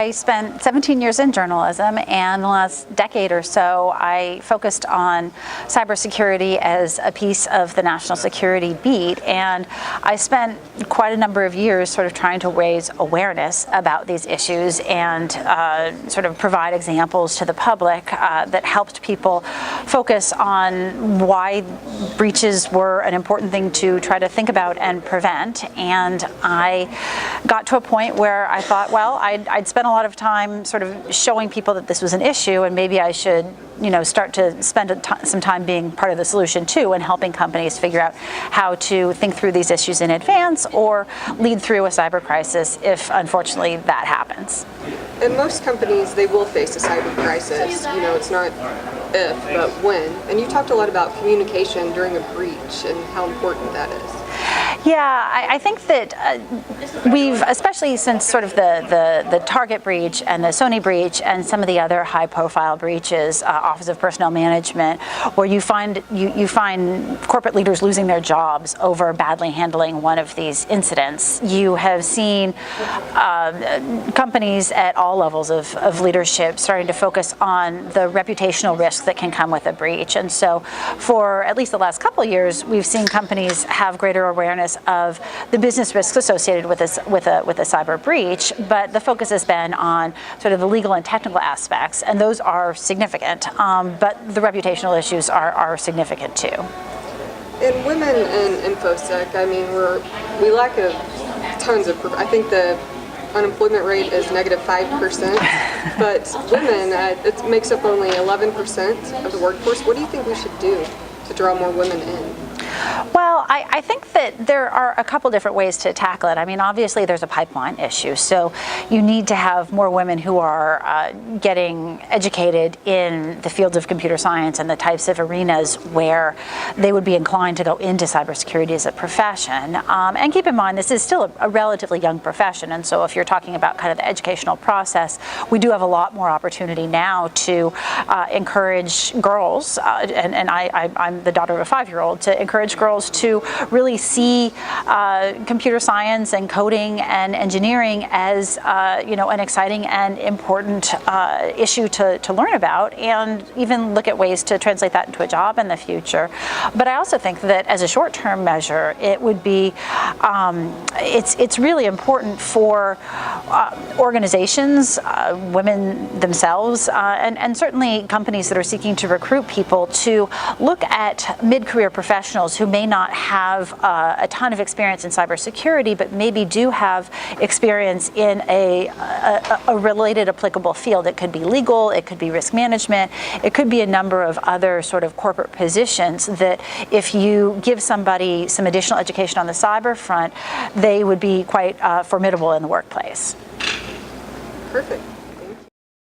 I spent 17 years in journalism, and the last decade or so I focused on cybersecurity as a piece of the national security beat, and I spent quite a number of years sort of trying to raise awareness about these issues and sort of provide examples to the public that helped people focus on why breaches were an important thing to try to think about and prevent. And I got to a point where I thought, well, I'd spent a lot of time sort of showing people that this was an issue, and maybe I should, start to spend some time being part of the solution too, and helping companies figure out how to think through these issues in advance or lead through a cyber crisis if, unfortunately, that happens. In most companies, they will face a cyber crisis. It's not if, but when. And you talked a lot about communication during a breach and how important that is. Yeah, I think that we've, especially since sort of the Target breach and the Sony breach and some of the other high-profile breaches, Office of Personnel Management, where you find corporate leaders losing their jobs over badly handling one of these incidents. You have seen companies at all levels of leadership starting to focus on the reputational risks that can come with a breach. And so for at least the last couple of years, we've seen companies have greater awareness of the business risks associated with a cyber breach, but the focus has been on sort of the legal and technical aspects, and those are significant, but the reputational issues are significant too. And women in InfoSec, we lack tons of, I think the unemployment rate is -5%, but women, it makes up only 11% of the workforce. What do you think we should do to draw more women in? Well, I think that there are a couple different ways to tackle it. Obviously there's a pipeline issue, so you need to have more women who are getting educated in the fields of computer science and the types of arenas where they would be inclined to go into cybersecurity as a profession. And keep in mind, this is still a relatively young profession, and so if you're talking about kind of the educational process, we do have a lot more opportunity now to encourage girls, and I'm the daughter of a 5-year-old, to encourage girls to really see computer science and coding and engineering as an exciting and important issue to learn about, and even look at ways to translate that into a job in the future. But I also think that as a short-term measure, it would be it's really important for organizations, women themselves, and certainly companies that are seeking to recruit people to look at mid-career professionals who may not have a ton of experience in cybersecurity, but maybe do have experience in a related applicable field. It could be legal, it could be risk management, it could be a number of other sort of corporate positions that if you give somebody some additional education on the cyber front, they would be quite formidable in the workplace. Perfect.